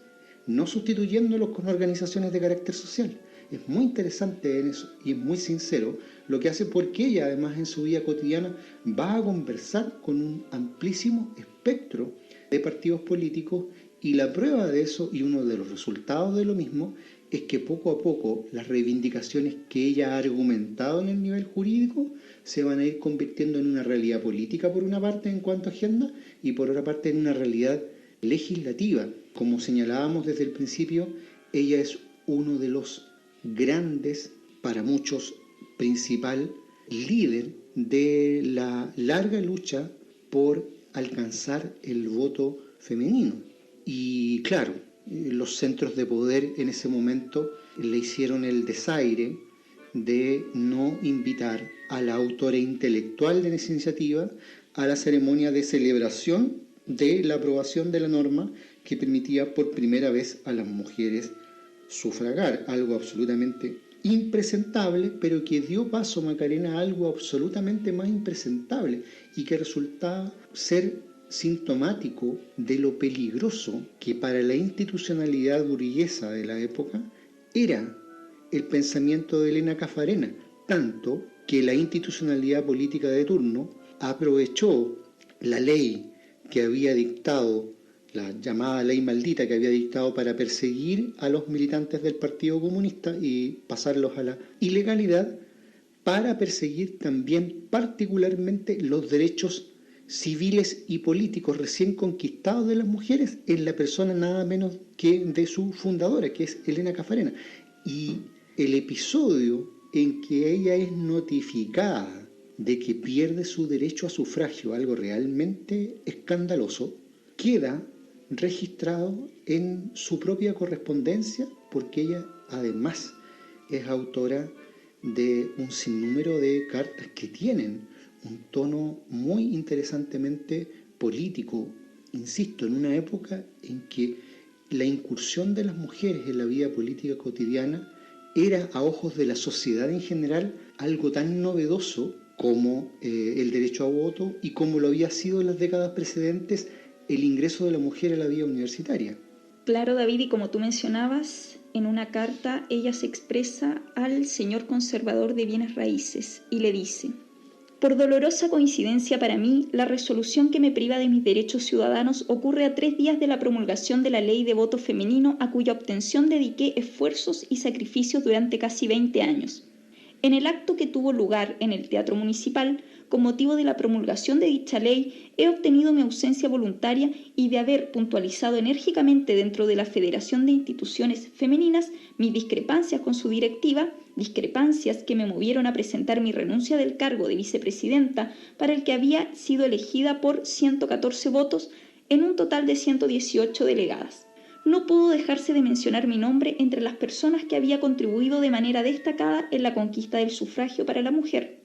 no sustituyéndolos con organizaciones de carácter social. Es muy interesante en eso y es muy sincero lo que hace porque ella además en su vida cotidiana va a conversar con un amplísimo espectro de partidos políticos y la prueba de eso y uno de los resultados de lo mismo es que poco a poco las reivindicaciones que ella ha argumentado en el nivel jurídico se van a ir convirtiendo en una realidad política por una parte en cuanto a agenda y por otra parte en una realidad legislativa. Como señalábamos desde el principio, ella es uno de los grandes, para muchos principal, líder de la larga lucha por alcanzar el voto femenino. Y claro, los centros de poder en ese momento le hicieron el desaire de no invitar a la autora intelectual de esa iniciativa a la ceremonia de celebración de la aprobación de la norma que permitía por primera vez a las mujeres sufragar, algo absolutamente impresentable, pero que dio paso, Macarena, a algo absolutamente más impresentable y que resultaba ser sintomático de lo peligroso que para la institucionalidad burguesa de la época era el pensamiento de Elena Caffarena, tanto que la institucionalidad política de turno aprovechó la ley que había dictado, la llamada ley maldita que había dictado para perseguir a los militantes del Partido Comunista y pasarlos a la ilegalidad, para perseguir también particularmente los derechos civiles y políticos recién conquistados de las mujeres en la persona nada menos que de su fundadora, que es Elena Caffarena. Y el episodio en que ella es notificada de que pierde su derecho a sufragio, algo realmente escandaloso, queda registrado en su propia correspondencia porque ella además es autora de un sinnúmero de cartas que tienen un tono muy interesantemente político, insisto, en una época en que la incursión de las mujeres en la vida política cotidiana era a ojos de la sociedad en general algo tan novedoso como el derecho a voto y como lo había sido en las décadas precedentes el ingreso de la mujer a la vida universitaria. Claro, David, y como tú mencionabas, en una carta ella se expresa al señor conservador de bienes raíces y le dice: por dolorosa coincidencia para mí, la resolución que me priva de mis derechos ciudadanos ocurre a 3 días de la promulgación de la ley de voto femenino a cuya obtención dediqué esfuerzos y sacrificios durante casi 20 años. En el acto que tuvo lugar en el Teatro Municipal, con motivo de la promulgación de dicha ley, he obtenido mi ausencia voluntaria y de haber puntualizado enérgicamente dentro de la Federación de Instituciones Femeninas mis discrepancias con su directiva, discrepancias que me movieron a presentar mi renuncia del cargo de vicepresidenta, para el que había sido elegida por 114 votos en un total de 118 delegadas. No pudo dejarse de mencionar mi nombre entre las personas que había contribuido de manera destacada en la conquista del sufragio para la mujer.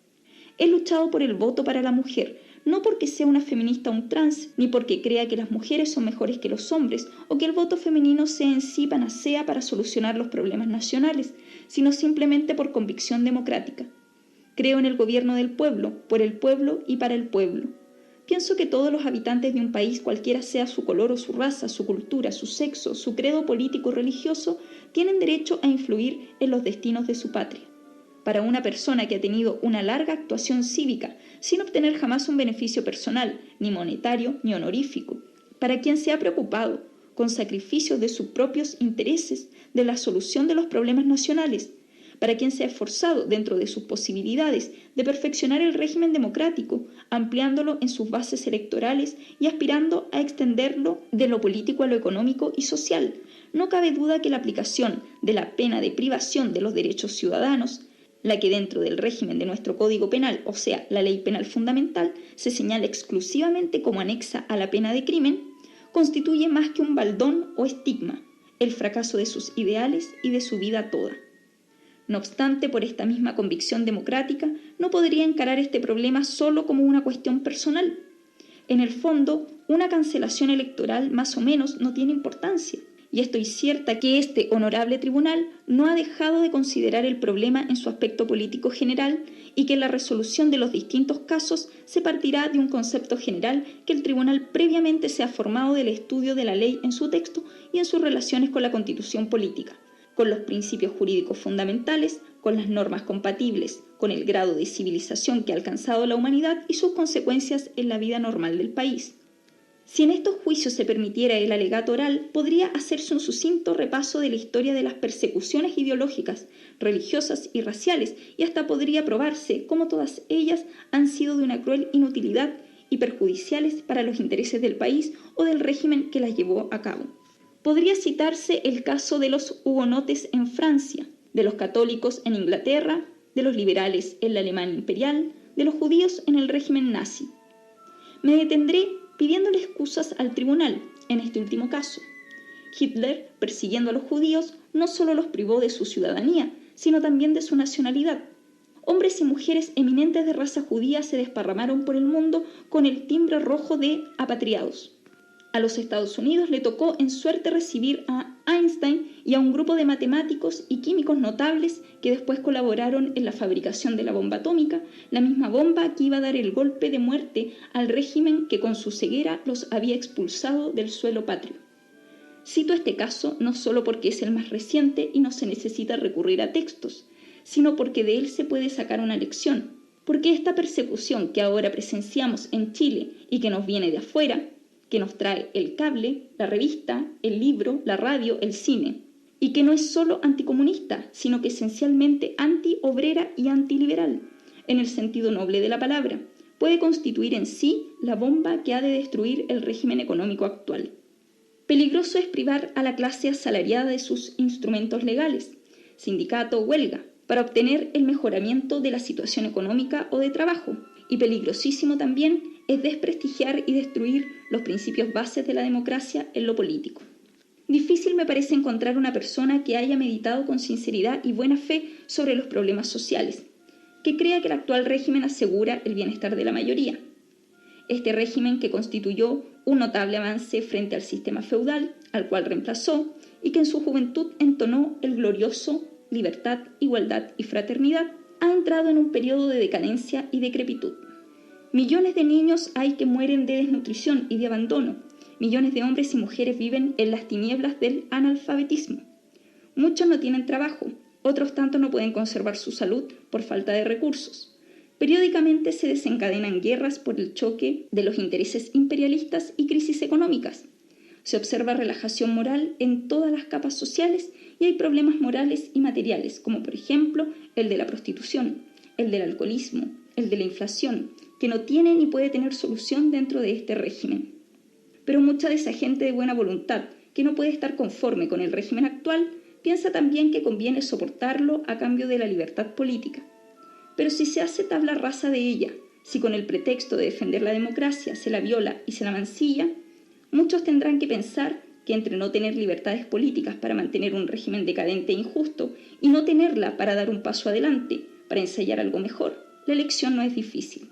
He luchado por el voto para la mujer, no porque sea una feminista o un trans, ni porque crea que las mujeres son mejores que los hombres o que el voto femenino sea en sí panacea para solucionar los problemas nacionales, sino simplemente por convicción democrática. Creo en el gobierno del pueblo, por el pueblo y para el pueblo. pienso que todos los habitantes de un país, cualquiera sea su color o su raza, su cultura, su sexo, su credo político o religioso, tienen derecho a influir en los destinos de su patria. Para una persona que ha tenido una larga actuación cívica, sin obtener jamás un beneficio personal, ni monetario ni honorífico, para quien se ha preocupado, con sacrificios de sus propios intereses, de la solución de los problemas nacionales, para quien se ha esforzado, dentro de sus posibilidades, de perfeccionar el régimen democrático, ampliándolo en sus bases electorales y aspirando a extenderlo de lo político a lo económico y social. No cabe duda que la aplicación de la pena de privación de los derechos ciudadanos, la que dentro del régimen de nuestro Código Penal, o sea, la Ley Penal Fundamental, se señala exclusivamente como anexa a la pena de crimen, constituye más que un baldón o estigma, el fracaso de sus ideales y de su vida toda. No obstante, por esta misma convicción democrática, no podría encarar este problema solo como una cuestión personal. En el fondo, una cancelación electoral más o menos no tiene importancia, y estoy cierta que este honorable tribunal no ha dejado de considerar el problema en su aspecto político general y que en la resolución de los distintos casos se partirá de un concepto general que el tribunal previamente se ha formado del estudio de la ley en su texto y en sus relaciones con la Constitución política, con los principios jurídicos fundamentales, con las normas compatibles, con el grado de civilización que ha alcanzado la humanidad y sus consecuencias en la vida normal del país. Si en estos juicios se permitiera el alegato oral, podría hacerse un sucinto repaso de la historia de las persecuciones ideológicas, religiosas y raciales, y hasta podría probarse cómo todas ellas han sido de una cruel inutilidad y perjudiciales para los intereses del país o del régimen que las llevó a cabo. Podría citarse el caso de los hugonotes en Francia, de los católicos en Inglaterra, de los liberales en la Alemania imperial, de los judíos en el régimen nazi. Me detendré pidiéndole excusas al tribunal en este último caso. Hitler, persiguiendo a los judíos, no solo los privó de su ciudadanía, sino también de su nacionalidad. Hombres y mujeres eminentes de raza judía se desparramaron por el mundo con el timbre rojo de apatriados. A los Estados Unidos le tocó en suerte recibir a Einstein y a un grupo de matemáticos y químicos notables que después colaboraron en la fabricación de la bomba atómica, la misma bomba que iba a dar el golpe de muerte al régimen que con su ceguera los había expulsado del suelo patrio. Cito este caso no solo porque es el más reciente y no se necesita recurrir a textos, sino porque de él se puede sacar una lección, porque esta persecución que ahora presenciamos en Chile y que nos viene de afuera, que nos trae el cable, la revista, el libro, la radio, el cine, y que no es solo anticomunista, sino que esencialmente antiobrera y antiliberal, en el sentido noble de la palabra, puede constituir en sí la bomba que ha de destruir el régimen económico actual. Peligroso es privar a la clase asalariada de sus instrumentos legales, sindicato o huelga, para obtener el mejoramiento de la situación económica o de trabajo, y peligrosísimo también es desprestigiar y destruir los principios bases de la democracia en lo político. Difícil me parece encontrar una persona que haya meditado con sinceridad y buena fe sobre los problemas sociales, que crea que el actual régimen asegura el bienestar de la mayoría. Este régimen que constituyó un notable avance frente al sistema feudal, al cual reemplazó, y que en su juventud entonó el glorioso libertad, igualdad y fraternidad, ha entrado en un periodo de decadencia y decrepitud. Millones de niños hay que mueren de desnutrición y de abandono. Millones de hombres y mujeres viven en las tinieblas del analfabetismo. Muchos no tienen trabajo, otros tantos no pueden conservar su salud por falta de recursos. Periódicamente se desencadenan guerras por el choque de los intereses imperialistas y crisis económicas. Se observa relajación moral en todas las capas sociales y hay problemas morales y materiales, como por ejemplo el de la prostitución, el del alcoholismo, el de la inflación, que no tiene ni puede tener solución dentro de este régimen. Pero mucha de esa gente de buena voluntad, que no puede estar conforme con el régimen actual, piensa también que conviene soportarlo a cambio de la libertad política. Pero si se hace tabla rasa de ella, si con el pretexto de defender la democracia se la viola y se la mancilla, muchos tendrán que pensar que entre no tener libertades políticas para mantener un régimen decadente e injusto y no tenerla para dar un paso adelante, para ensayar algo mejor, la elección no es difícil.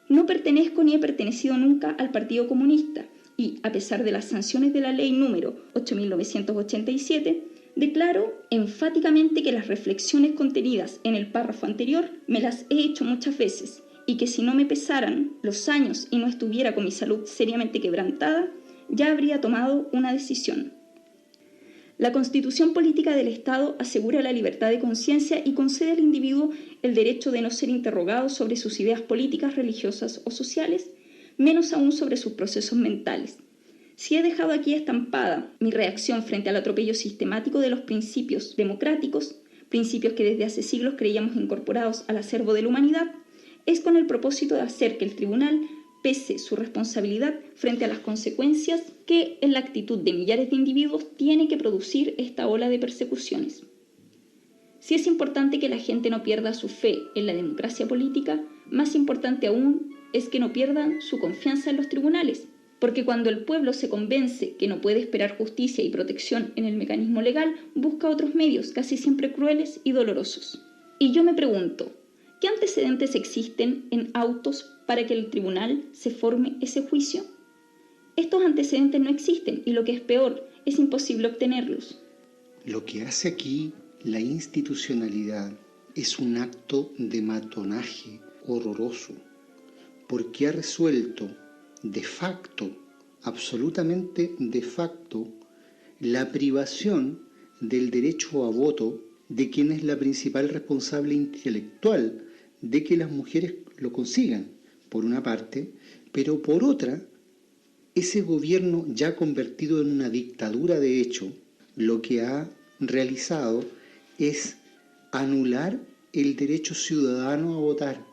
No pertenezco ni he pertenecido nunca al Partido Comunista y, a pesar de las sanciones de la ley número 8.987, declaro enfáticamente que las reflexiones contenidas en el párrafo anterior me las he hecho muchas veces y que si no me pesaran los años y no estuviera con mi salud seriamente quebrantada, ya habría tomado una decisión. La Constitución Política del Estado asegura la libertad de conciencia y concede al individuo el derecho de no ser interrogado sobre sus ideas políticas, religiosas o sociales, menos aún sobre sus procesos mentales. Si he dejado aquí estampada mi reacción frente al atropello sistemático de los principios democráticos, principios que desde hace siglos creíamos incorporados al acervo de la humanidad, es con el propósito de hacer que el tribunal pese su responsabilidad frente a las consecuencias que en la actitud de millares de individuos tiene que producir esta ola de persecuciones. Si es importante que la gente no pierda su fe en la democracia política, más importante aún es que no pierdan su confianza en los tribunales, porque cuando el pueblo se convence que no puede esperar justicia y protección en el mecanismo legal, busca otros medios, casi siempre crueles y dolorosos. Y yo me pregunto, ¿qué antecedentes existen en autos para que el tribunal se forme ese juicio? Estos antecedentes no existen y lo que es peor, es imposible obtenerlos. Lo que hace aquí la institucionalidad es un acto de matonaje horroroso, porque ha resuelto de facto, absolutamente de facto, la privación del derecho a voto de quien es la principal responsable intelectual de que las mujeres lo consigan, por una parte, pero por otra, ese gobierno ya convertido en una dictadura de hecho, lo que ha realizado es anular el derecho ciudadano a votar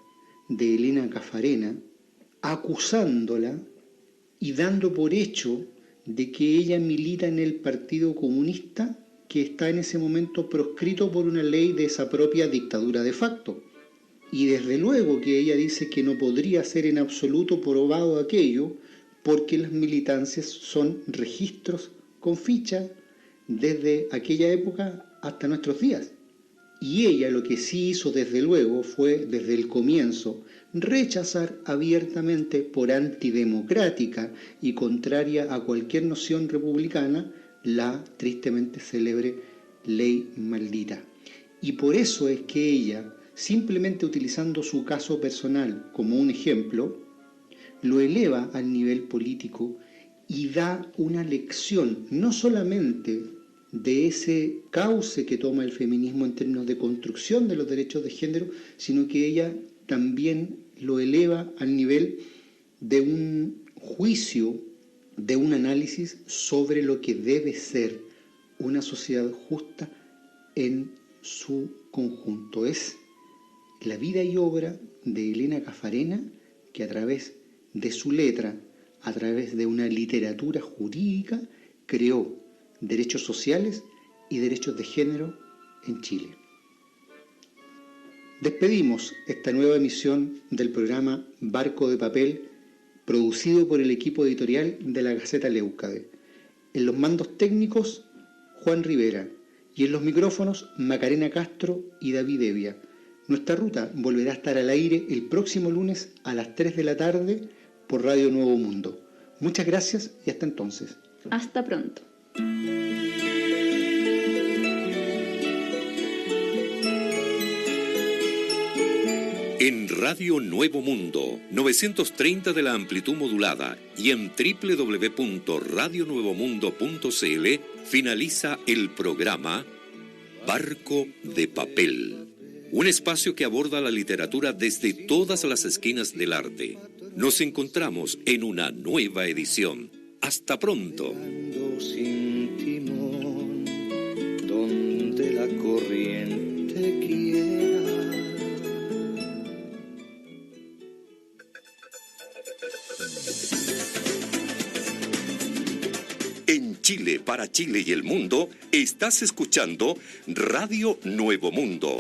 de Elena Caffarena, acusándola y dando por hecho de que ella milita en el Partido Comunista que está en ese momento proscrito por una ley de esa propia dictadura de facto. Y desde luego que ella dice que no podría ser en absoluto probado aquello porque las militancias son registros con ficha desde aquella época hasta nuestros días. Y ella lo que sí hizo desde luego fue, desde el comienzo, rechazar abiertamente por antidemocrática y contraria a cualquier noción republicana la tristemente célebre ley maldita. Y por eso es que ella, simplemente utilizando su caso personal como un ejemplo, lo eleva al nivel político y da una lección no solamente de ese cauce que toma el feminismo en términos de construcción de los derechos de género, sino que ella también lo eleva al nivel de un juicio, de un análisis sobre lo que debe ser una sociedad justa en su conjunto. Es la vida y obra de Elena Caffarena, que a través de su letra, a través de una literatura jurídica, creó derechos sociales y derechos de género en Chile. Despedimos esta nueva emisión del programa Barco de Papel, producido por el equipo editorial de la Gaceta Leucade. En los mandos técnicos, Juan Rivera, y en los micrófonos, Macarena Castro y David Evia. Nuestra ruta volverá a estar al aire el próximo lunes a las 3 de la tarde por Radio Nuevo Mundo. Muchas gracias y hasta entonces. Hasta pronto. En Radio Nuevo Mundo, 930 de la amplitud modulada y en www.radionuevomundo.cl finaliza el programa Barco de Papel, un espacio que aborda la literatura desde todas las esquinas del arte. Nos encontramos en una nueva edición. Hasta pronto. Sin timón, donde la corriente quiera. En Chile, para Chile y el mundo, estás escuchando Radio Nuevo Mundo.